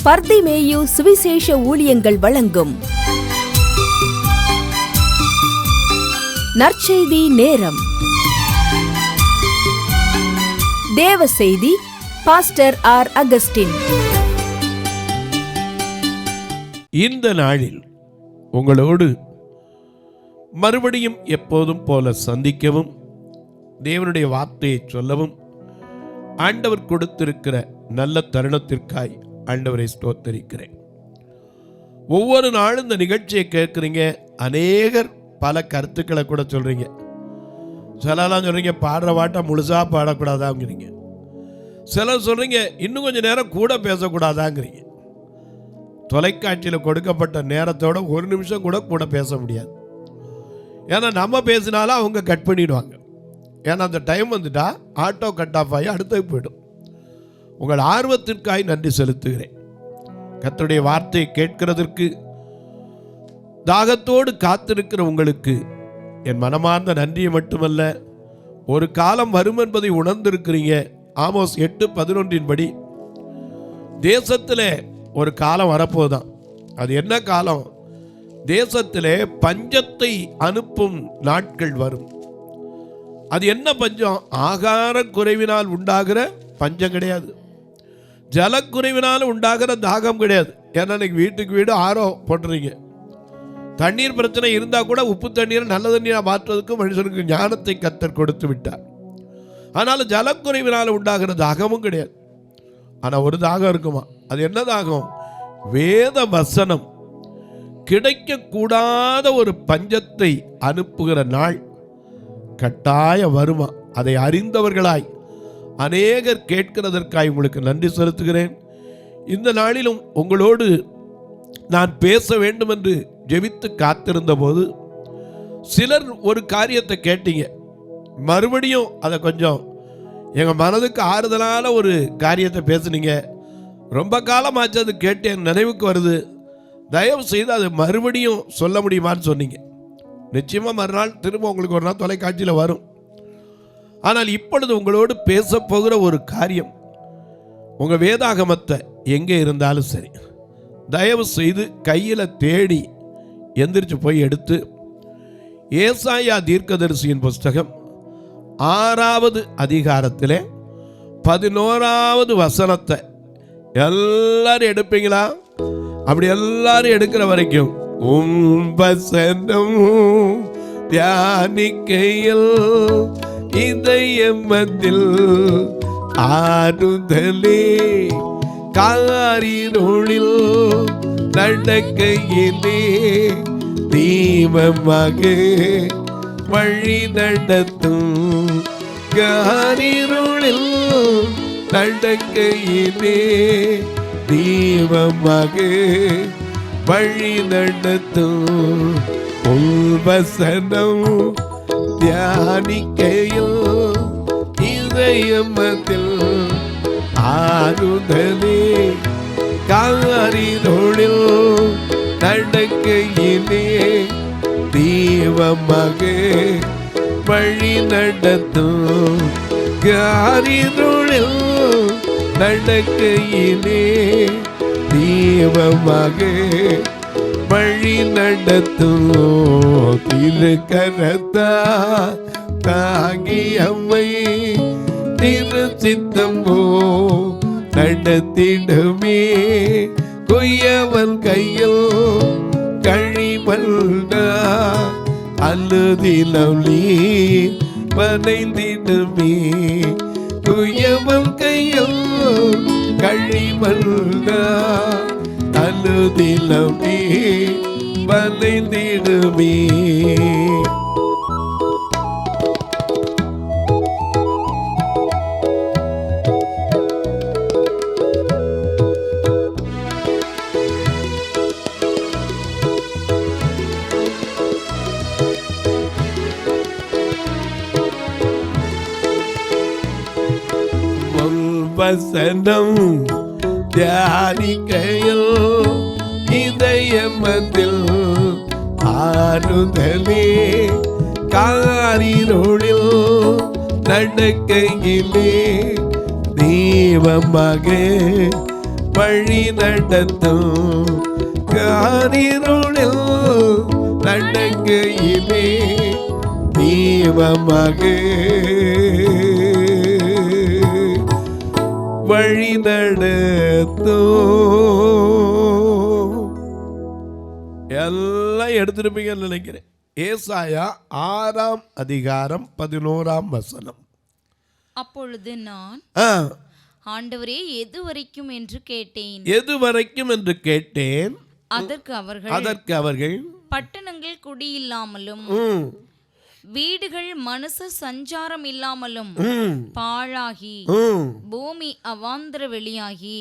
பர்திமேயு சுவிசேஷ ஊழியங்கள் வழங்கும் நற்செய்தி நேரம். தேவ செய்தி பாஸ்டர் ஆர். அகஸ்டின். இந்த நாளில் உங்களோடு மறுபடியும் எப்போதும் போல சந்திக்கவும், தேவனுடைய வார்த்தையை சொல்லவும் ஆண்டவர் கொடுத்திருக்கிற நல்ல தருணத்திற்காய் ஆண்டவரை ஸ்தோத்தரிக்கிறேன். ஒவ்வொரு நாளும் இந்த நிகழ்ச்சியை கேட்குறீங்க. அநேகர் பல கருத்துக்களை கூட சொல்கிறீங்க. சிலலாம் சொல்கிறீங்க பாடுற பாட்டை முழுசாக பாடக்கூடாதாங்கிறீங்க. சிலர் சொல்கிறீங்க இன்னும் கொஞ்சம் நேரம் கூட பேசக்கூடாதாங்கிறீங்க. தொலைக்காட்சியில் கொடுக்கப்பட்ட நேரத்தோட ஒரு நிமிஷம் கூட பேச முடியாது. ஏன்னா நம்ம பேசினாலும் அவங்க கட் பண்ணிடுவாங்க. ஏன்னா அந்த டைம் வந்துட்டா ஆட்டோ கட் ஆஃப் ஆகி அடுத்து போயிடும். உங்கள் ஆர்வத்திற்காய் நன்றி செலுத்துகிறேன். கர்த்தருடைய வார்த்தையை கேட்கிறதற்கு தாகத்தோடு காத்திருக்கிற உங்களுக்கு என் மனமார்ந்த நன்றியை மட்டுமல்ல, ஒரு காலம் வரும் என்பதை உணர்ந்திருக்கிறீங்க. ஆமோஸ் 8:11 படி தேசத்தில் ஒரு காலம் வரப்போதான். அது என்ன காலம்? தேசத்திலே பஞ்சத்தை அனுப்பும் நாட்கள் வரும். அது என்ன பஞ்சம்? ஆகார குறைவினால் உண்டாகிற பஞ்சம் கிடையாது, ஜலக்குறைவினால் உண்டாகிற தாகம் கிடையாது. ஏன்னா இன்னைக்கு வீட்டுக்கு வீடு ஆரோ போட்டுறீங்க. தண்ணீர் பிரச்சனை இருந்தால் கூட உப்பு தண்ணீரை நல்ல தண்ணீரை மாற்றுவதற்கு மனுஷனுக்கு ஞானத்தை கர்த்தர் கொடுத்து விட்டார். ஆனால் ஜலக்குறைவினால் உண்டாகிற தாகமும் கிடையாது. ஆனால் ஒரு தாகம் இருக்குமா? அது என்ன தாகம்? வேத வசனம் கிடைக்கக்கூடாத ஒரு பஞ்சத்தை அனுப்புகிற நாள் கட்டாய வருமா? அதை அறிந்தவர்களாய் அநேகர் கேட்கிறதற்காய் உங்களுக்கு நன்றி செலுத்துகிறேன். இந்த நாளிலும் உங்களோடு நான் பேச வேண்டும் என்று ஜெபித்து காத்திருந்த போது சிலர் ஒரு காரியத்தை கேட்டீங்க. மறுபடியும் அதை கொஞ்சம் எங்கள் மனதுக்கு ஆறுதலான ஒரு காரியத்தை பேசுனீங்க. ரொம்ப காலமாச்சு அது கேட்டு என் நினைவுக்கு வருது. தயவு செய்து அது மறுபடியும் சொல்ல முடியுமான்னு சொன்னீங்க. நிச்சயமாக மறுநாள் திரும்ப உங்களுக்கு ஒரு நாள் தொலைக்காட்சியில் வரும். ஆனால் இப்பொழுது உங்களோடு பேச போகிற ஒரு காரியம், உங்கள் வேதாகமத்தை எங்கே இருந்தாலும் சரி தயவு செய்து கையில் தேடி எந்திரிச்சு போய் எடுத்து ஏசாயா தீர்க்கதரிசியின் புஸ்தகம் 6வது அதிகாரத்திலே 11வது வசனத்தை எல்லாரும் எடுப்பீங்களா? அப்படி எல்லாரும் எடுக்கிற வரைக்கும் வசனம் தியானிக்கையில் இதயமத்தில் ஆறுதலே, காரிருளில் நடக்கையிலே தீபமாக வழி நடத்தும், காரிருளில் நடக்கையிலே தீபமாக வழி நடத்தும், வசனம் தியானிக்கையில் இதயமத்தில் ஆறுதலே, காரிருளில் நடக்கையிலே தீபமாக வழி நடத்தும், காரிருளில் நடக்கையிலே தீபமாக வழி நடத்தும், திருக்கரத்தா தாங்கி அம்மை திரு சித்தம்போ நடத்திடுமே, கொய்யவன் கையில் கழிவல்னா அல்லதிலி வனைந்திடுமே, கொய்யவன் கையில் கழிவல்னா அல்லதிலி வனைந்திடுமே. வசனம் தியானிக்கையில் இதயமத்தில் ஆறுதலே, காரிருளில் நடக்கையிலே தீபமாக வழி நடத்தும் காரிருளில் நடக்கையிலே தீபமாக வழி நடத்தும். எல்லாம் எடுத்திருப்பீங்கன்னு நினைக்கிறேன். ஏசாயா 6ஆம் அதிகாரம் 11ஆம் வசனம். அப்பொழுது நான் ஆண்டவரே எது வரைக்கும் என்று கேட்டேன். எது வரைக்கும் என்று கேட்டேன். அதற்கு அவர்கள் பட்டணங்கள் குடியில்லாமலும் வீடுகள் மனுஷ சஞ்சாரம் இல்லாமலும் பாழாகி பூமி அவாந்தர வெளியாகி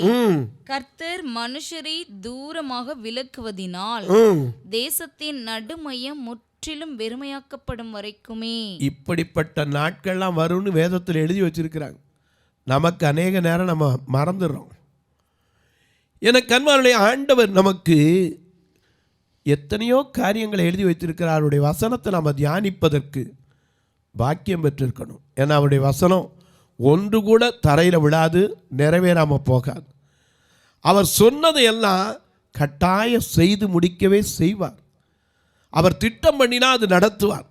கர்த்தர் மனுஷரை தூரமாக விலக்குவதினால் தேசத்தின் நடுமையம் முற்றிலும் வெறுமையாக்கப்படும் வரைக்குமே. இப்படிப்பட்ட நாட்கள்லாம் வரும்னு வேதத்தில் எழுதி வச்சிருக்கிறாங்க. நமக்கு அநேக நேரம் நம்ம மறந்துடுறோம். எனக்கு அன்பார்ந்தவர்களே, ஆண்டவர் நமக்கு எத்தனையோ காரியங்களை எழுதி வைத்திருக்கிறார். அவருடைய வசனத்தை நம்ம தியானிப்பதற்கு பாக்கியம் பெற்றிருக்கணும். ஏன்னா அவருடைய வசனம் ஒன்று கூட தரையில் விழாது, நிறைவேறாமல் போகாது. அவர் சொன்னதையெல்லாம் கட்டாயம் செய்து முடிக்கவே செய்வார். அவர் திட்டம் பண்ணினா அது நடத்துவார்.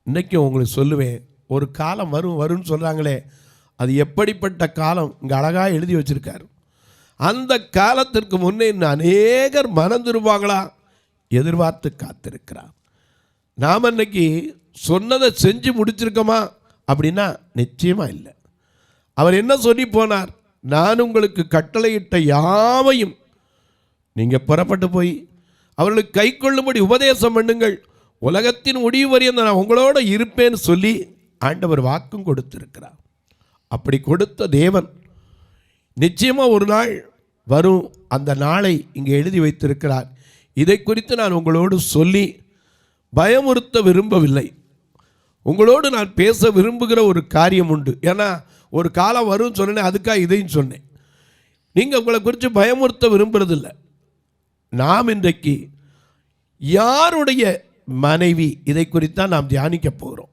இன்றைக்கும் உங்களுக்கு சொல்லுவேன், ஒரு காலம் வரும்னு சொல்கிறாங்களே, அது எப்படிப்பட்ட காலம் இங்கே அழகாக எழுதி வச்சிருக்காரு. அந்த காலத்திற்கு முன்னே இன்னும் அநேகர் மனம் திரும்புவாங்களா எதிர்பார்த்து காத்திருக்கிறார். நாம் அன்னைக்கு சொன்னதை செஞ்சு முடிச்சிருக்கோமா அப்படின்னா நிச்சயமாக இல்லை. அவர் என்ன சொல்லி போனார்? நான் உங்களுக்கு கட்டளையிட்ட யாவையும் நீங்கள் புறப்பட்டு போய் அவர்களுக்கு கை கொள்ளும்படி உபதேசம் பண்ணுங்கள், உலகத்தின் முடிவு வரையும் நான் உங்களோட இருப்பேன்னு சொல்லி ஆண்டவர் வாக்கும் கொடுத்திருக்கிறார். அப்படி கொடுத்த தேவன் நிச்சயமாக ஒரு நாள் வரும். அந்த நாளை இங்கே எழுதி வைத்திருக்கிறார். இதை குறித்து நான் உங்களோடு சொல்லி பயமுறுத்த விரும்பவில்லை. உங்களோடு நான் பேச விரும்புகிற ஒரு காரியம் உண்டு. ஏன்னா ஒரு காலம் வரும்னு சொன்னேன், அதுக்காக இதையும் சொன்னேன். நீங்கள் உங்களை குறித்து பயமுறுத்த விரும்புறதில்லை. நாம் இன்றைக்கு யாருடைய மனைவி, இதை குறித்தான் நாம் தியானிக்க போகிறோம்.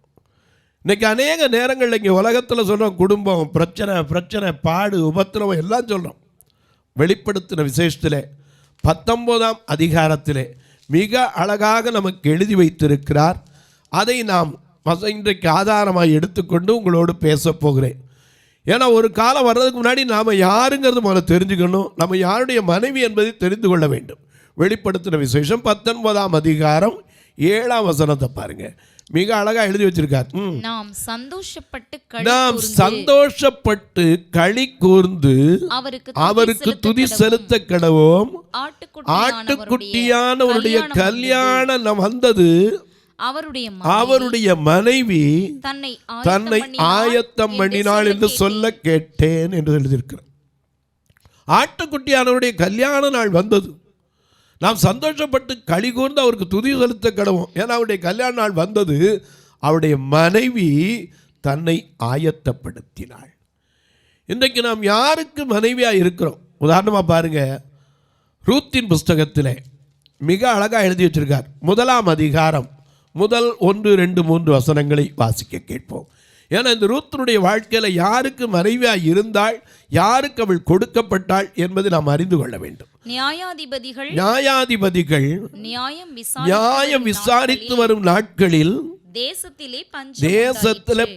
இன்றைக்கி அநேக நேரங்களில் இங்கே உலகத்தில் சொல்கிறோம், குடும்பம் பிரச்சனை பாடு உபத்திரவம் எல்லாம் சொல்கிறோம். வெளிப்படுத்தின விசேஷத்தில் 19ஆம் அதிகாரத்தில் மிக அழகாக நமக்கு எழுதி வைத்திருக்கிறார். அதை நாம் இன்றைக்கு ஆதாரமாக எடுத்துக்கொண்டு உங்களோடு பேச போகிறேன். ஏன்னா ஒரு காலம் வர்றதுக்கு முன்னாடி நாம் யாருங்கிறது முதல்ல தெரிஞ்சுக்கணும். நம்ம யாருடைய மனைவி என்பதை தெரிந்து கொள்ள வேண்டும். வெளிப்படுத்தின விசேஷம் 19ஆம் அதிகாரம் 7ஆம் வசனத்தை பாருங்க. மிக அழகா எழுதி வச்சிருக்கார். நாம் சந்தோஷப்பட்டு களி கூர்ந்து அவருக்கு துதி செலுத்த கடவோம். ஆட்டுக்குட்டியானவருடைய கல்யாணம் வந்தது, அவருடைய மனைவி தன்னை ஆயத்தம் பண்ணினாள் என்று சொல்ல கேட்டேன் என்று எழுதியிருக்கிறார். ஆட்டுக்குட்டியானவருடைய கல்யாண நாள் வந்தது. நாம் சந்தோஷப்பட்டு களி கூர்ந்து அவருக்கு துதி செலுத்த கடவோம். ஏன்னா அவருடைய கல்யாண நாள் வந்தது. அவருடைய மனைவி தன்னை ஆயத்தப்படுத்தினாள். இன்றைக்கு நாம் யாருக்கு மனைவியாக இருக்கிறோம்? உதாரணமாக பாருங்க, ரூத்தின் புஸ்தகத்தில் மிக அழகாக எழுதி வச்சிருக்கார். 1ஆம் அதிகாரம் முதல் 1, 2, 3 வசனங்களை வாசிக்க கேட்போம். ஏன்னா இந்த ரூத்தினுடைய வாழ்க்கையில் யாருக்கு மனைவியாக இருந்தாள், யாருக்கு அவள் கொடுக்கப்பட்டாள் என்பதை நாம் அறிந்து கொள்ள வேண்டும். நியாயாதிபதிகள் நியாயம் விசாரித்து வரும் நாட்களில் தேசத்திலே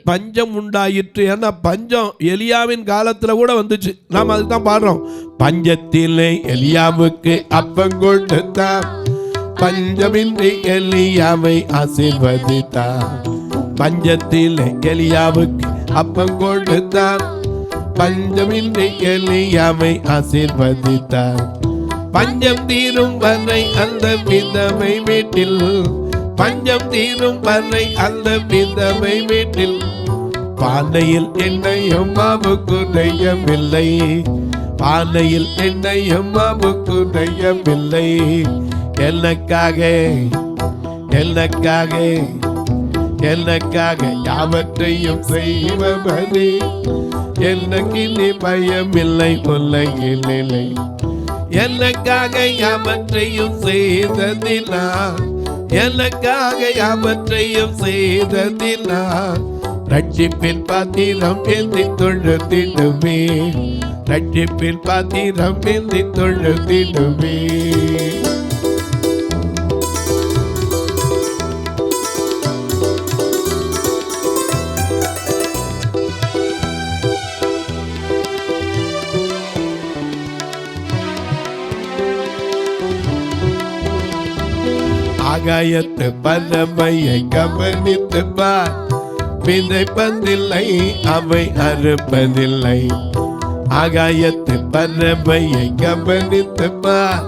பஞ்சம் உண்டாயிற்று. ஏன்னா பஞ்சம் எலியாவின் காலத்துல கூட வந்துச்சு. நாம் அதுக்கு தான் பாடுறோம், பஞ்சத்திலே எலியாவுக்கு அப்பம் கொடுத்தார், பஞ்சமின்றி எலியாவை ஆசீர்வதித்தார். பஞ்சத்திலே எலியாவுக்கு அப்பம் கொடுத்தார், பஞ்சமின்றி எலியாவை ஆசீர்வதித்தார். பஞ்சம் தீரும் வரை அந்த விதவை வீட்டில், பஞ்சம் தீரும் வரை அந்த விதவை வீட்டில் பானையில் எண்ணெயும் மாவுக்கு நெய்யவில்லை, பானையில் எண்ணெயும் மாவுக்கு நெய்யவில்லை. எனக்காக யாவற்றையும் செய்வதே எனக்கு நீ பயமில்லை உலகிலே. எனக்காக யாவற்றையும் செய்ததினா, எனக்காக யாவற்றையும் செய்ததினா ரட்சிப்பின் பாத்திரம் ஏந்தி தொழுதிடுவே, ரட்சிப்பின் பாத்திரம் ஏந்தி தொழுதிடுவே. ஆகாயத்து பறவையை கவனித்து பார், விதைப்பதில்லை அவை அறுப்பதில்லை. ஆகாயத்து பறவையை கவனித்து பார்,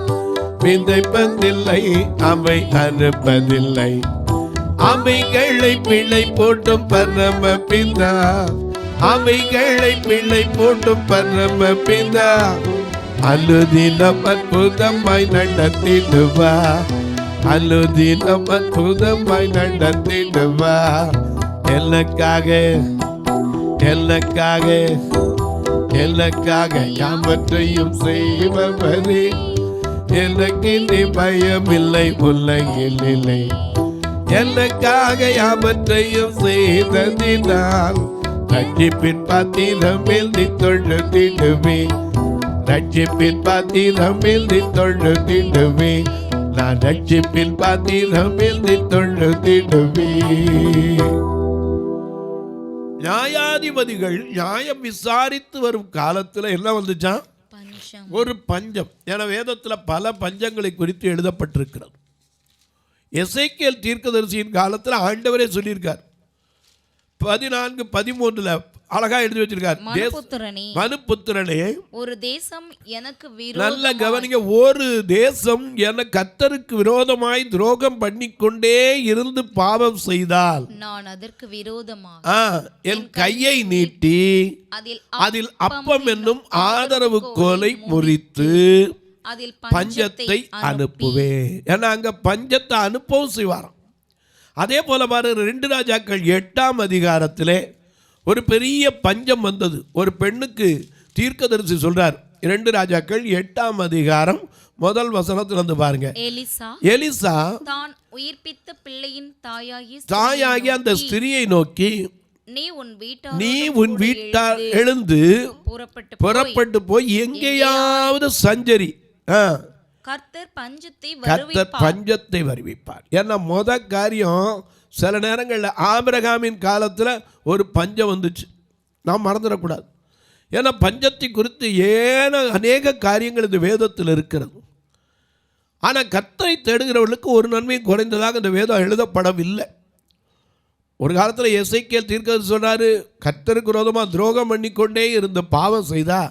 விதைப்பதில்லை அவை அறுப்பதில்லை. அவைகளை பிழை போட்டும் பரம பிதா, அவைகளை பிழை போட்டும் பரம பிதா அனுதினம் அற்புதமாய் நடத்திடுவா, அனுதினம் அற்புதமாய் நடத்திடுவா. எனக்காக எனக்காக எனக்காக யாவற்றையும் செய்பவரே, எனக்கு நீ பயமில்லை உலகில் இல்லை. எனக்காக யாவற்றையும் செய்ததினால் ரட்சிப்பின் பாத்திரம் எழுதி தொழுதிடுவே, ரட்சிப்பின் பாத்திரம் எழுதி தொழுதிடுவே. நான் ரட்சிப்பின் பாத்திரம் எழுதி தொழுதிடுவே. நியாயாதிபதிகள் நியாயம் விசாரித்து வரும் காலத்துல என்ன வந்துச்சான்? ஒரு பஞ்சம். என வேதத்துல பல பஞ்சங்களை குறித்து எழுதப்பட்டிருக்கிறது. எசேக்கியேல் தீர்க்கதரிசியின் காலத்துல ஆண்டவரே சொல்லியிருக்கார். 14:13 அழகா எழுதி வச்சிருக்கார். மனுபுத்திரனே, ஒரு தேசம் எனக்கு நல்ல கவனிங்க, ஒரு தேசம் என கர்த்தருக்கு விரோதமாய் துரோகம் பண்ணிக்கொண்டே இருந்து பாவம் செய்தால் நான் அதற்கு விரோதமாக என் கையை நீட்டி அதில் அப்பம் என்னும் ஆதரவு கோலை முறித்து அதில் பஞ்சத்தை அனுப்புவே. ஏன்னா அங்க பஞ்சத்தை அனுப்பவும் செய்வாராம். அதே போல பாருங்க, 2 ராஜாக்கள் 8ஆம் அதிகாரத்திலே ஒரு பெரிய பஞ்சம் வந்தது. ஒரு பெண்ணுக்கு தீர்க்கதரிசி சொல்றார். 2 ராஜாக்கள் 8ஆம் அதிகாரம் 1 வசனத்துல இருந்து பாருங்க. எலிசா தான் உயிர்ப்பித்த பிள்ளையின் தாயாகி அந்த ஸ்திரியை நோக்கி, நீ உன் வீட்டார் எழுந்து புறப்பட்டு போய் எங்கேயாவது சஞ்சரி, கர்த்தர் பஞ்சத்தை வருவிப்பார். ஏன்னா முத காரியம், சில நேரங்களில் ஆபிரகாமின் காலத்தில் ஒரு பஞ்சம் வந்துச்சு, நாம் மறந்துடக்கூடாது. ஏன்னா பஞ்சத்தை குறித்து அநேக காரியங்கள் இந்த வேதத்தில் இருக்கிறது. ஆனால் கர்த்தரை தேடுகிறவர்களுக்கு ஒரு நன்மையும் குறைந்ததாக இந்த வேதம் எழுதப்படவில்லை. ஒரு காலத்தில் எசேக்கியேல் தீர்க்கதரிசி சொன்னார், கர்த்தருக்கு விரோதமாக துரோகம் பண்ணிக்கொண்டே இருந்த பாவம் செய்தா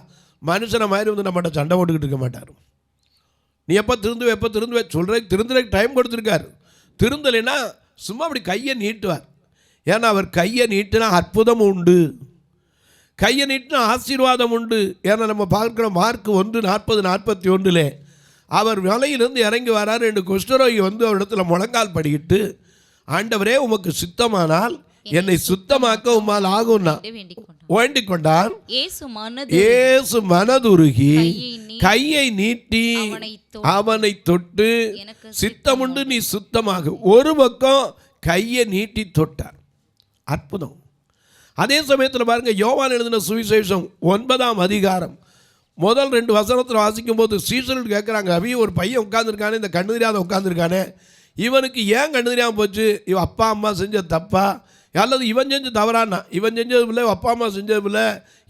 மனுஷனை மாதிரி வந்து நம்மகிட்ட சண்டை போட்டுக்கிட்டு இருக்க மாட்டார். நீ எப்போ திருந்துவே திருந்துறதுக்கு டைம் கொடுத்துருக்காரு. திருந்தலைன்னா சும்மா அப்படி கையை நீட்டுவார். ஏன்னா அவர் கையை நீட்டினா அற்புதம் உண்டு, கையை நீட்டினா ஆசீர்வாதம் உண்டு. ஏன்னா நம்ம பார்க்கிற மார்க் 1:40-41 அவர் மலையிலிருந்து இறங்கி வராரு. 2 குஷ்டரோகி வந்து அவரிடத்துல முழங்கால் படிக்கிட்டு, ஆண்டவரே உமக்கு சித்தமானால் என்னை சுத்தமாக்க உம்மால் ஆகும்னா வேண்டிக் கொண்டான். இயேசு மனதுருகி கையை நீட்டி அவனை தொட்டு, சித்தமுண்டு நீ சுத்தமாக. ஒரு பக்கம் கையை நீட்டி தொட்டார். அற்புதம். அதே சமயத்தில் பாருங்க, யோவான் எழுதின சுவிசேஷம் 9ஆம் அதிகாரம் 1-2 வசனத்தில் வாசிக்கும் போது சீசர்கள் கேட்குறாங்க, அவி ஒரு பையன் உட்காந்துருக்கானே, இந்த கண்ணு தெரியாத உட்காந்துருக்கானே, இவனுக்கு ஏன் கண்ணு தெரியாமல் போச்சு? இவன் அப்பா அம்மா செஞ்ச தப்பா அல்லது இவன் செஞ்ச தவறானா? இவன் செஞ்சதில்லை, அப்பா அம்மா செஞ்சதில்லை,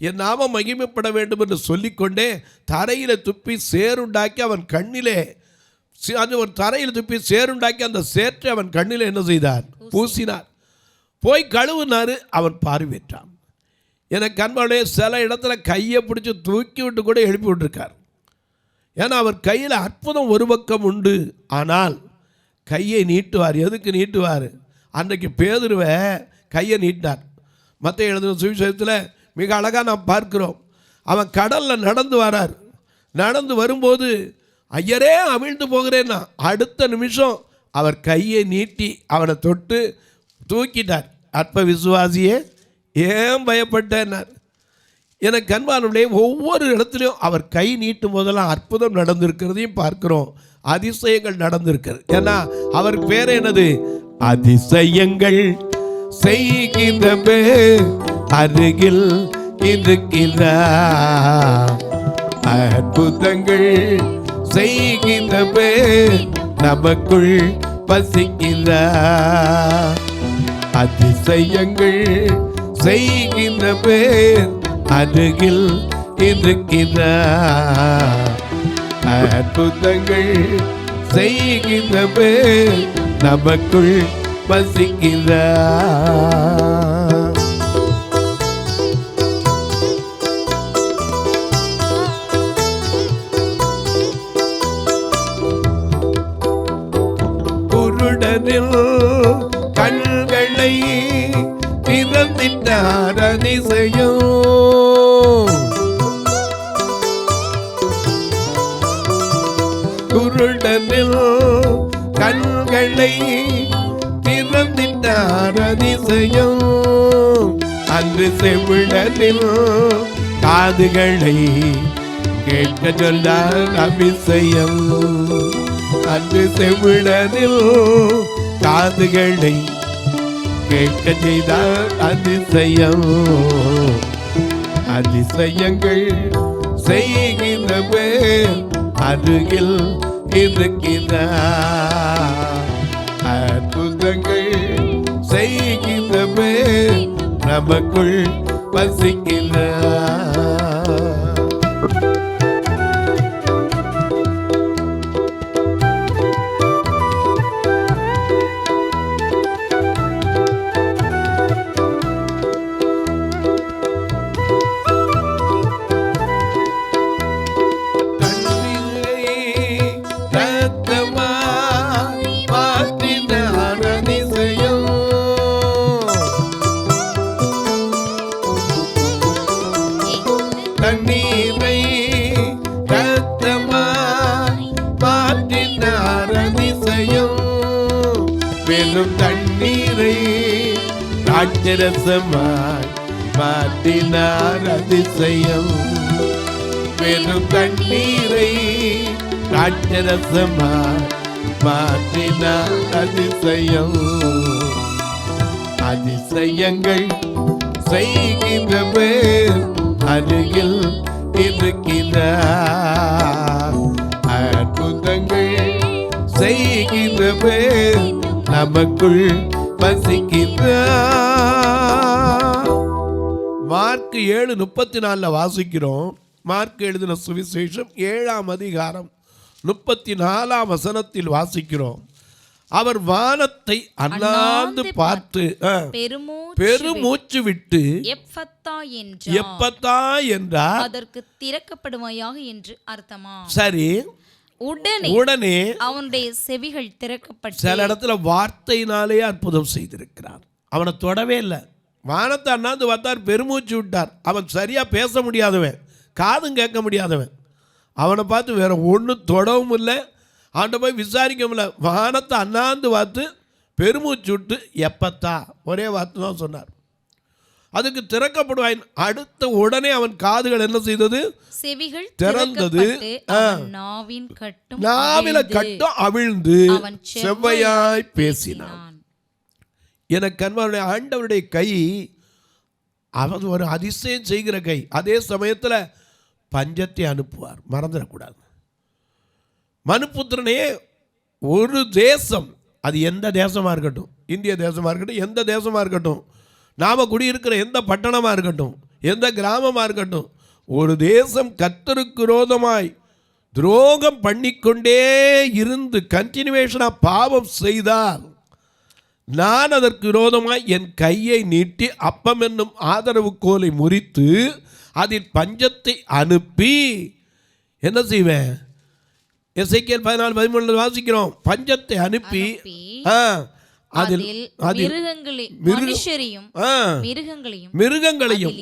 என் நாமம் மகிமைப்பட வேண்டும் என்று சொல்லிக்கொண்டே தரையில் துப்பி சேருண்டாக்கி அவன் கண்ணிலே, அது ஒரு தரையில் துப்பி சேருண்டாக்கி அந்த சேற்றை அவன் கண்ணிலே என்ன செய்தார்? பூசினார். போய் கழுவுனார். அவன் பார்வையிட்டான். எனக்கு அன்பாலே சில இடத்துல கையை பிடிச்சி தூக்கி விட்டு கூட எழுப்பி விட்டுருக்கார். ஏன்னா அவர் கையில் அற்புதம் ஒரு பக்கம் உண்டு, ஆனால் கையை நீட்டுவார். எதுக்கு நீட்டுவார்? அன்றைக்கு பேதுருவை கையை நீட்டினார். மத்தேயு எழுதின சுவிசேஷத்தில் மிக அழகாக நாம் பார்க்கிறோம். அவன் கடலில் நடந்து வரார். நடந்து வரும்போது ஐயரே அமிழ்ந்து போகிறேன்னா அடுத்த நிமிஷம் அவர் கையை நீட்டி அவனை தொட்டு தூக்கிட்டார். அற்ப விசுவாசியே ஏன் பயப்பட்டார்? எனக்கு அன்பானவர்களே, ஒவ்வொரு இடத்துலையும் அவர் கை நீட்டும் போதெல்லாம் அற்புதம் நடந்திருக்கிறதையும் பார்க்கிறோம், அதிசயங்கள் நடந்திருக்கிறது. ஏன்னா அவருக்கு பேர் என்னது? அதிசயங்கள் செய்கின்றவே அருகில் இருக்கிறார். அற்புதங்கள் செய்கின்ற பேர் நமக்குள் வசிக்கிறார். அதிசயங்கள் செய்கின்ற பேர் அருகில் இருக்கிறார். அற்புதங்கள் செய்கின்ற பேர் நமக்குள் வசிக்கிறார். குருடனில் கண்களை திறந்திட்டார் அதிசயம். குருடனில் கண்களை திறந்திட்டார் அதிசயம். அன்று செவிடனில் காதுகளை கேட்க சொன்னார் அபிஷயம். அன்று செவிடனில் காதுகளை கேட்க செய்தார் அதிசயம். அதிசயங்கள் செய்கின்ற பேர் அருகில் இருக்கிறார். அற்புதங்கள் செய்கின்ற பேர் நமக்குள் வசிக்கிறார். தண்ணீரை ரத்தமாய் மாற்றினார் அதிசயம். வெறும் தண்ணீரை ராட்சரசமாய் மாற்றினார் அதிசயம். வெறும் தண்ணீரை ராட்சரசமாய் மாற்றினார் அதிசயம். அதிசயங்கள் செய்கின்ற பேர் அருகில் இருக்கிறார். அற்புதங்கள் செய்கின்ற பேர் நமக்குள் வசிக்கிறார். மார்க் 7:34 வாசிக்கிறோம். மார்க் எழுதின சுவிசேஷம் 7ஆம் அதிகாரம் 34ஆம் வசனத்தில் வாசிக்கிறோம். அவர் வானத்தை அண்ணாந்து பார்த்து பெருமூச்சு விட்டு எப்பத்தா என்றார். அதற்கு திறக்கப்படுவாயாக என்று அர்த்தமா? சரி. உடனே அவனுடைய செவிகள் திறக்கப்பட்டு. சில இடத்துல வார்த்தையினாலே அற்புதம் செய்திருக்கிறார். அவனை தொடவே இல்லை. வானத்தை அண்ணாந்து பார்த்தார், பெருமூச்சு விட்டார். அவன் சரியா பேச முடியாதவன், காதும் கேட்க முடியாதவன். அவனை பார்த்து வேற ஒன்றும் தொடவும் இல்லை, அவன்கிட்ட போய் விசாரிக்க முடியல. வானத்தை அண்ணாந்து பார்த்து பெருமூச்சு விட்டு எப்பத்தா, ஒரே வார்த்தை தான் சொன்னார். அதுக்கு திறக்கப்படுவாயின். அடுத்த உடனே அவன் காதுகள் என்ன செய்தது? செவிகள் திறந்தது. நாவில கட்டும் அவிழ்ந்து செவ்வையாய் பேசினான். எனக்கு அன்பான ஆண்டவருடைய கை அவன் ஒரு அதிசயம் செய்கிற கை. அதே சமயத்தில் பஞ்சத்தை அனுப்புவார், மறந்துடக்கூடாது. மனுபுத்திரனே, ஒரு தேசம், அது எந்த தேசமாக இருக்கட்டும், இந்திய தேசமாக இருக்கட்டும், எந்த தேசமாக இருக்கட்டும், நாம் குடியிருக்கிற எந்த பட்டணமாக இருக்கட்டும், எந்த கிராமமாக இருக்கட்டும், ஒரு தேசம் கர்த்தருக்கு விரோதமாய் துரோகம் பண்ணிக்கொண்டே இருந்து கண்டினியூவேஷனாக பாவம் செய்தால், நான் அதற்கு விரோதமாய் என் கையை நீட்டி அப்பம் என்னும் ஆதரவு கோலை முறித்து அதில் பஞ்சத்தை அனுப்பி என்ன செய்வேன்? எசேக்கியேல் 14:13 வாசிக்கிறோம். பஞ்சத்தை அனுப்பி மிருகங்களையும்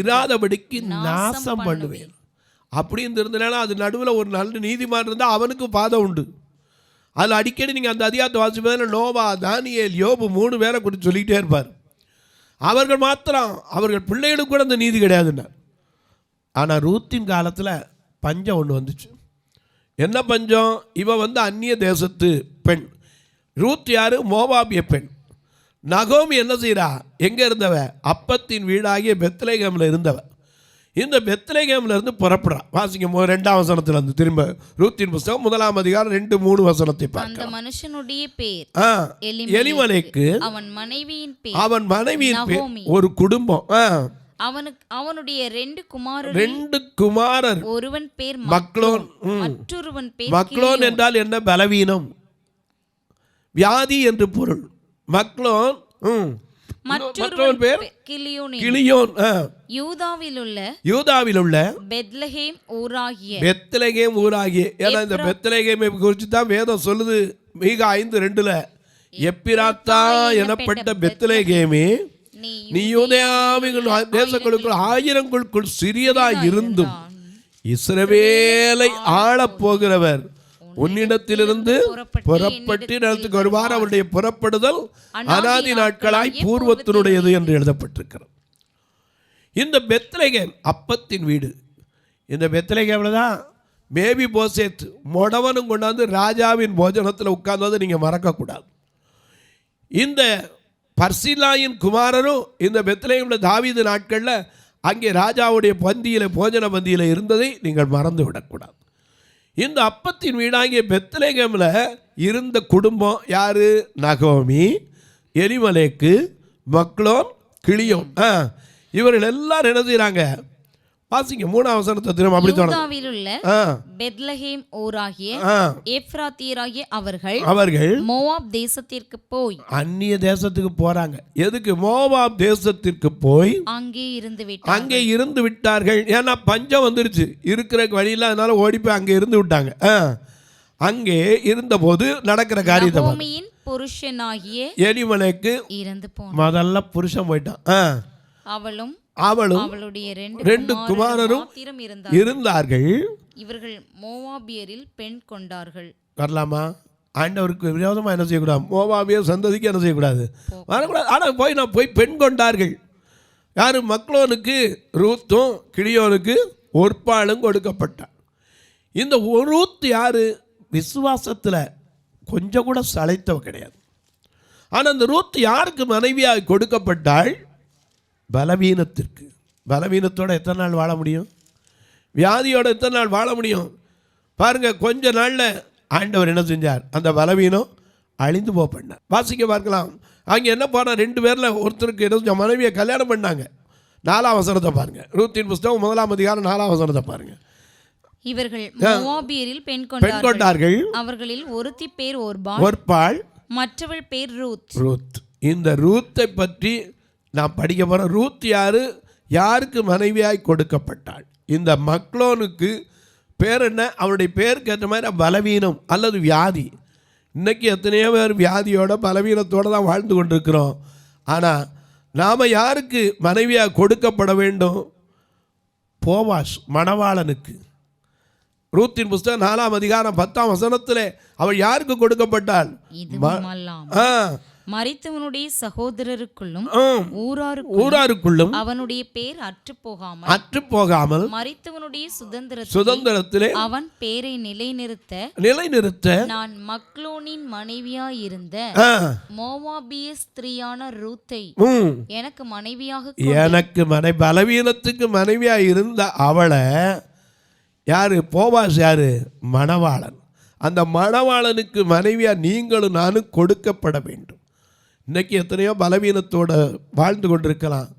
இராதபடிக்கு நாசம் பண்ணுவேன். அப்படின்னு இருந்தனால அது நடுவில் ஒரு நல்ல நீதிமான் இருந்தால் அவனுக்கு பாதம் உண்டு. அதில் அடிக்கடி நீங்கள் அந்த அதிகாரத்தை வாசிப்பதில் நோவா, தானியேல், யோபு 3 பேரை குறித்து சொல்லிகிட்டே இருப்பார். அவர்கள் மாத்திரம், அவர்கள் பிள்ளைகளுக்கு கூட அந்த நீதி கிடையாதுன்னார். ஆனால் ரூத்தின் காலத்தில் பஞ்சம் ஒன்று வந்துச்சு. என்ன பஞ்சம்? இவன் அந்நிய தேசத்து பெண். ரூத் யாரு? மோவாபிய பெண். நகோமி என்ன செய்கிறா? எங்கே இருந்தவ? அப்பத்தின் வீடாகிய பெத்லகேமில் இருந்தவ. இந்த பெத்லகேம்ல இருந்து புறப்படுறான். வாசிக்கும் 2ஆம் வசனத்துல இருந்து திரும்ப ரூத்தின் புஸ்தகம் 1ஆம் அதிகாரம் 2-3 வசனத்தை அந்த பார்க்கலாம். மனுஷனுடைய பேர் எலிமலேக்கு, அவன் மனைவியின் பேர் ஒரு குடும்பம். அவனுடைய 2 குமாரர், ஒருவன் பேர் மக்லோன், மற்றொருவன் பேர் மக்லோன் என்றால் என்ன? பலவீனம், வியாதி என்று பொருள். மக்லோன், மற்றொரு பேர் கிலியோன். யூதாவில் உள்ள பெத்லகேம் ஊராகிய. ஏன்னா இந்த பெத்லகேமை குறித்து தான் வேதம் சொல்லுது. மீகா 5:2 எப்பிராத்தா எனப்பட்ட பெத்லகேமே, நீ யூதேயாவின் தேசங்களுக்குள் 1000ங்களுக்குள் சிறியதாய் இருந்தும் இஸ்ரவேலை ஆளப் போகிறவர் உன்னிடத்திலிருந்து புறப்பட்டு இடத்துக்கு வருவார். அவருடைய புறப்படுதல் அநாதி நாட்களாய் பூர்வத்தினுடையது என்று எழுதப்பட்டிருக்கிறது. இந்த பெத்லகேம் அப்பத்தின் வீடு. இந்த பெத்லகேம்ல தான் மேபி போசேத் மொடவனும் கொண்டாந்து ராஜாவின் போஜனத்தில் உட்கார்ந்தது நீங்கள் மறக்கக்கூடாது. இந்த பர்சிலாயின் குமாரரும் இந்த பெத்லகேம்ல தாவீது நாட்களில் அங்கே ராஜாவுடைய போஜன பந்தியில் இருந்ததை நீங்கள் மறந்து விடக்கூடாது. இந்த அப்பத்தின் வீடாகிய பெத்லகேம்ல இருந்த குடும்பம் யாரு? நகோமி, எலிமலேக்கு, மக்லோன், கிலியோன். இவர்கள் எல்லாரும் என்ன செய்யறாங்க? வாசிங்க 3ஆம் வசனத்தை திரும்ப அப்படி தொடங்க. பெத்லகேம் ஊராகிய எப்ராத்தியராகிய அவர்கள் மோவாப் தேசத்திற்கு போய், அந்நிய தேசத்துக்கு போறாங்க. எதுக்கு? மோவாப் தேசத்திற்கு போய் அங்கே இருந்து விட்டார்கள். ஏன்னா பஞ்சம் வந்துருச்சு, இருக்கிற வழியில், அதனால ஓடி போய் அங்கே இருந்து விட்டாங்க. அங்கே இருந்தபோது நடக்கிற காரியத்தை புருஷனாகிய எலிமலேக்கு இறந்து போனான். முதல்ல புருஷன் போயிட்டான். அவளும் அவளுடைய 2 குமாரரும் இருந்தார்கள். இவர்கள் மோவாபியரில் பெண் கொண்டார்கள். வரலாமா? ஆண்டவருக்கு விரோதமா என்ன செய்யக்கூடாது? மோவாபியர் சந்ததிக்கு என்ன செய்யக்கூடாது? வரக்கூடாது. ஆனால் நான் போய் பெண் கொண்டார்கள். யாரு? மக்லோனுக்கு ரூத்தும், கிலியோனுக்கு ஒர்பாளும் கொடுக்கப்பட்டார். இந்த ரூத் யாரு? விசுவாசத்தில் கொஞ்சம் கூட சளைத்தவ கிடையாது. ஆனால் அந்த ரூத் யாருக்கு மனைவியாக கொடுக்கப்பட்டாள்? பலவீனத்திற்கு. பலவீனத்தோட எத்தனை நாள் வாழ முடியும்? வியாதியோட எத்தனை நாள் வாழ முடியும்? பாருங்க, கொஞ்ச நாளில் ஆண்டவர் என்ன செஞ்சார்? அந்த பலவீனம் அழிந்து போனார். வாசிக்க பார்க்கலாம். அங்கே என்ன பண்ண? 2 பேரில் ஒருத்தருக்கு என்ன மனைவியை கல்யாணம் பண்ணாங்க. 4ஆம் வசனத்தை பாருங்க. ரூத்தின் புஸ்தகம் 1ஆம் அதிகாரம் 4ஆம் வசனத்தை பாருங்க. இவர்கள் மோவாபியரில் பெண் கொண்டார்கள். அவர்களில் ஒருத்தி பேர் ஒர்பாள், மற்றவள் பேர் ரூத். இந்த ரூத்தை பற்றி நான் படிக்க போகிறேன். ரூத் யாரு? யாருக்கு மனைவியாய் கொடுக்கப்பட்டாள்? இந்த மக்லோனுக்கு பேர் என்ன? அவருடைய பேருக்கு ஏற்ற மாதிரி பலவீனம் அல்லது வியாதி. இன்றைக்கி எத்தனையோ பேர் வியாதியோட பலவீனத்தோடு தான் வாழ்ந்து கொண்டிருக்கிறோம். ஆனால் நாம் யாருக்கு மனைவியாக கொடுக்கப்பட வேண்டும்? போவாஸ், மணவாளனுக்கு. ரூத்தின் புஸ்தகம் 4ஆம் அதிகாரம் 10ஆம் வசனத்தில் அவள் யாருக்கு கொடுக்கப்பட்டாள்? மரித்தவனுடைய சகோதரருக்குள்ளும் ஊராருக்குள்ளும் அவனுடைய பேர் அற்று போகாமல் மரித்தவனுடைய சுதந்திரத்திலே அவன் பேரை நிலைநிறுத்த நான் மக்லோனின் மனைவியாயிருந்த மோவாபிய ஸ்திரீயான ரூத்தை எனக்கு பலவீனத்துக்கு மனைவியா இருந்த அவளை யாரு? போவாஸ் யாரு? மணவாளன். அந்த மணவாளனுக்கு மனைவியா நீங்களும் நானும் கொடுக்கப்பட வேண்டும். இன்றைக்கி எத்தனையோ பலவீனத்தோடு வாழ்ந்து கொண்டிருக்கலாம்.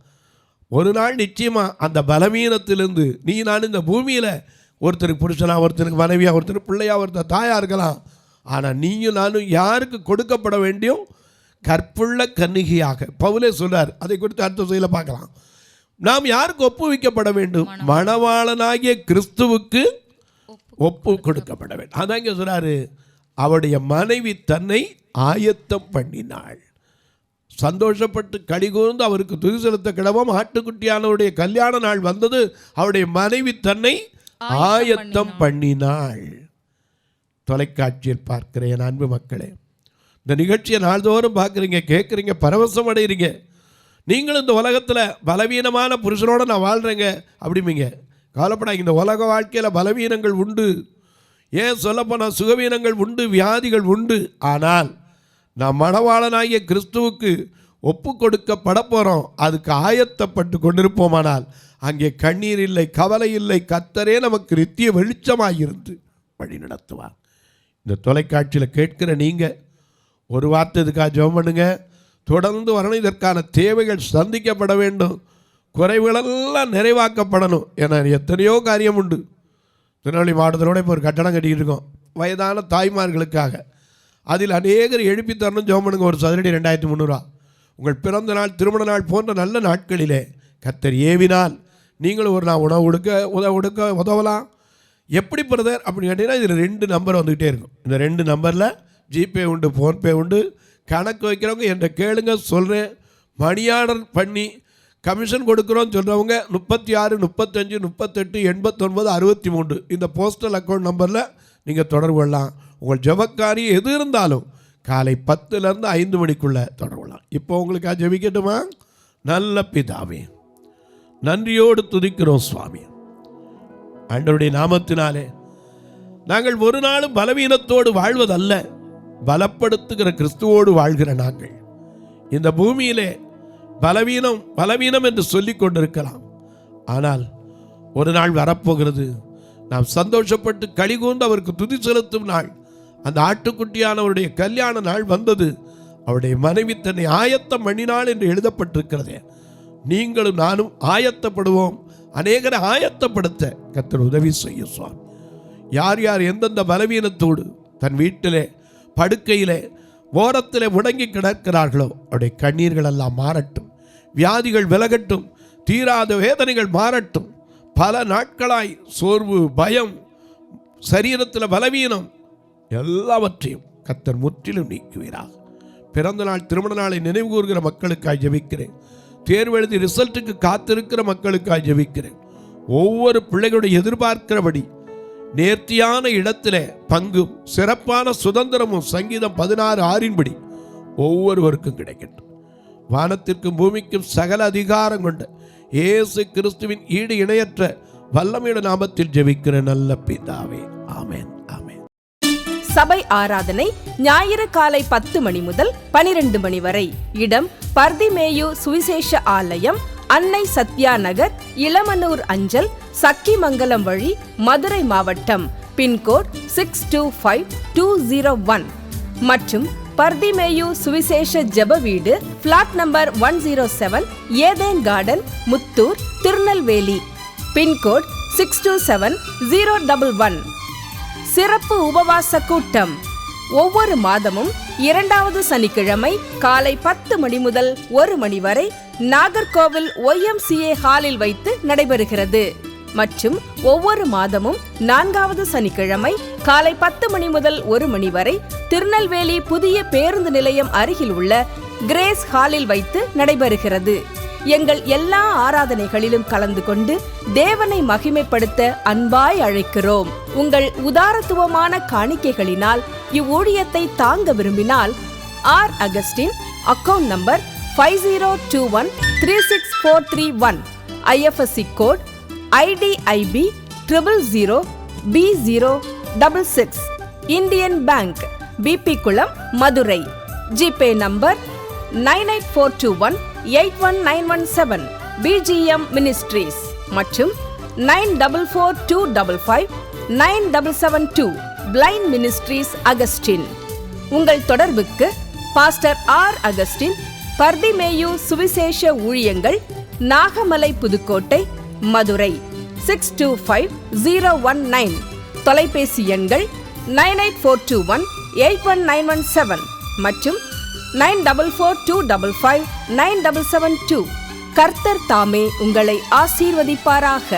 ஒரு நாள் நிச்சயமாக அந்த பலவீனத்திலிருந்து நான் இந்த பூமியில் ஒருத்தருக்கு புருஷனாக, ஒருத்தருக்கு மனைவியாக, ஒருத்தருக்கு பிள்ளையாக, ஒருத்தர் தாயாக இருக்கலாம். ஆனால் நீங்கள் நானும் யாருக்கு கொடுக்கப்பட வேண்டியும்? கற்புள்ள கன்னிகையாக. பவுலே சொல்றார். அதை குறித்து அடுத்த செய்தியில் பார்க்கலாம். நாம் யாருக்கு ஒப்புவிக்கப்பட வேண்டும்? மணவாளனாகிய கிறிஸ்துவுக்கு ஒப்பு கொடுக்கப்பட வேண்டும். அதான் இங்கே சொல்றாரு, அவருடைய மனைவி தன்னை ஆயத்தம் பண்ணினாள். சந்தோஷப்பட்டு கலிகூர்ந்து அவருக்கு துதி செலுத்த கிளம்பும் ஆட்டுக்குட்டியானவருடைய கல்யாண நாள் வந்தது. அவருடைய மனைவி தன்னை ஆயத்தம் பண்ணினாள். தொலைக்காட்சியில் பார்க்கிற என் அன்பு மக்களே, இந்த நிகழ்ச்சியை நாள்தோறும் பார்க்குறீங்க, கேட்குறீங்க, பரவசம் அடைகிறீங்க. நீங்களும் இந்த உலகத்தில் பலவீனமான புருஷனோடு நான் வாழ்கிறேங்க அப்படிம்பீங்க. கவலைப்படாங்க. இந்த உலக வாழ்க்கையில் பலவீனங்கள் உண்டு. ஏன் சொல்லப்போனால் சுகவீனங்கள் உண்டு, வியாதிகள் உண்டு. ஆனால் நாம் மணவாளனாகிய கிறிஸ்துவுக்கு ஒப்பு கொடுக்கப்பட போகிறோம். அதுக்கு ஆயத்தப்பட்டு கொண்டிருப்போமானால் அங்கே கண்ணீர் இல்லை, கவலை இல்லை. கர்த்தரே நமக்கு நித்திய வெளிச்சமாயிருந்து வழி நடத்துவார். இந்த தொலைக்காட்சியில் கேட்கிற நீங்கள் ஒரு வார்த்தை இதுக்காக ஜெபம் பண்ணுங்க. தொடர்ந்து வரணும். இதற்கான தேவைகள் சந்திக்கப்பட வேண்டும். குறைவுகளெல்லாம் நிறைவாக்கப்படணும். ஏன்னா எத்தனையோ காரியம் உண்டு. திருநெல்வேலி மாவட்டத்திலோட இப்போ ஒரு கட்டடம் கட்டிக்கிட்டு இருக்கோம் வயதான தாய்மார்களுக்காக. அதில் அநேகர் எழுப்பி தரணும். ஜெபம் பண்ணுங்க. ஒரு சதுரடி 2300. உங்கள் பிறந்த நாள், திருமண நாள் போன்ற நல்ல நாட்களிலே கர்த்தர் ஏவினால் நீங்களும் ஒரு நாள் உணவு கொடுக்க உதவலாம். எப்படி பிரதர் அப்படின்னு கேட்டிங்கன்னா, இதில் 2 நம்பர் வந்துக்கிட்டே இருக்கும். இந்த 2 நம்பரில் ஜிபே உண்டு, ஃபோன்பே உண்டு. கணக்கு வைக்கிறவங்க என்ற கேளுங்க, சொல்கிறேன். மணி ஆர்டர் பண்ணி கமிஷன் கொடுக்குறோன்னு சொல்கிறவங்க 36 35 38 89 63 இந்த போஸ்டல் அக்கௌண்ட் நம்பரில் நீங்கள் தொடர்பு கொள்ளலாம். உங்கள் ஜெபக்காரி எது இருந்தாலும் காலை 10லேருந்து 5 மணிக்குள்ளே தொடர்பு கொள்ளலாம். இப்போ உங்களுக்கு ஜெபிக்கட்டுமா? நல்ல பிதாவே, நன்றியோடு துதிக்கிறோம் சுவாமி. ஆண்டவருடைய நாமத்தினாலே நாங்கள் ஒரு நாளும் பலவீனத்தோடு வாழ்வதல்ல, பலப்படுத்துகிற கிறிஸ்துவோடு வாழ்கிற நாங்கள் இந்த பூமியிலே பலவீனம் என்று சொல்லிக் கொண்டிருக்கலாம். ஆனால் ஒரு நாள் வரப்போகிறது, நாம் சந்தோஷப்பட்டு களிகூர்ந்து அவருக்கு துதி செலுத்தும் நாள். அந்த ஆட்டுக்குட்டியானவருடைய கல்யாண நாள் வந்தது. அவருடைய மனைவி தன்னை ஆயத்தம் பண்ணினாள் என்று எழுதப்பட்டிருக்கிறதே. நீங்களும் நானும் ஆயத்தப்படுவோம். அநேகரை ஆயத்தப்படுத்த கர்த்தர் உதவி செய்ய சுவாமி. யார் யார் எந்தெந்த பலவீனத்தோடு தன் வீட்டிலே படுக்கையிலே ஓரத்திலே முடங்கி கிடக்கிறார்களோ அவருடைய கண்ணீர்கள் எல்லாம் மாறட்டும், வியாதிகள் விலகட்டும், தீராத வேதனைகள் மாறட்டும். பல நாட்களாய் சோர்வு, பயம், சரீரத்தில் பலவீனம் எல்லாவற்றையும் கர்த்தர் முற்றிலும் நீக்குவீராக. பிறந்த நாள், திருமண நாளை நினைவு கூறுகிற மக்களுக்காய் ஜெபிக்கிறேன். தேர்வு எழுதி ரிசல்ட்டுக்கு காத்திருக்கிற மக்களுக்காக ஜெபிக்கிறேன். ஒவ்வொரு பிள்ளைகளுடைய எதிர்பார்க்கிறபடி நேர்த்தியான இடத்திலே பங்கும் சிறப்பான சுதந்திரமும் சங்கீதம் 16:6 ஒவ்வொருவருக்கும் கிடைக்கட்டும். வானத்திற்கும் பூமிக்கும் சகல அதிகாரம் கொண்ட இயேசு கிறிஸ்துவின் ஈடு இணையற்ற வல்லமையுள்ள நாமத்தில் ஜெபிக்கிற நல்ல பிதாவே, ஆமென், ஆமென். சபை ஆராதனை ஞாயிறு காலை 10 மணி முதல் 12 மணி வரை. இடம் பர்திமேயு சுவிசேஷ ஆலயம், அன்னை சத்யா நகர், இளமனூர் அஞ்சல், சக்கிமங்கலம் வழி, மதுரை மாவட்டம். பின்கோட் 625201 மற்றும் பர்திமேயு சுவிசேஷ ஜெப வீடு, flat number 107, Eden garden, Muthur, Tirunelveli. Pincode 627011. சிறப்பு உபவாச கூட்டம் ஒவ்வொரு மாதமும் 2வது சனிக்கிழமை காலை 10 மணி முதல் 1 மணி வரை நாகர்கோவில் YMCA ஹாலில் வைத்து நடைபெறுகிறது. மற்றும் ஒவ்வொரு மாதமும் 4வது சனிக்கிழமை காலை 10 மணி முதல் 1 மணி வரை திருநெல்வேலி புதிய பேருந்து நிலையம் அருகில் உள்ள கிரேஸ் ஹாலில் வைத்து நடைபெறுகிறது. எங்கள் எல்லா ஆராதனைகளிலும் கலந்து கொண்டு தேவனை மகிமைப்படுத்த அன்பாய் அழைக்கிறோம். உங்கள் உதாரத்துவமான காணிக்கைகளினால் இவ்வூழியத்தை தாங்க விரும்பினால் R Augustine, account number 5021364331, IFSC code IDIB 000B066, Indian bank, BP Kulam, Madurai. GPay number 9842181917, BGM ministries மற்றும் 9442559772, பிளைண்ட் மினிஸ்ட்ரீஸ் அகஸ்டின். உங்கள் தொடர்புக்கு பாஸ்டர் ஆர் அகஸ்டின், பர்திமேயு சுவிசேஷ ஊழியங்கள், நாகமலை, புதுக்கோட்டை, மதுரை 625019. தொலைபேசி எண்கள் 9842181917 மற்றும் 9442559772. கர்த்தர் தாமே உங்களை ஆசீர்வதிப்பாராக.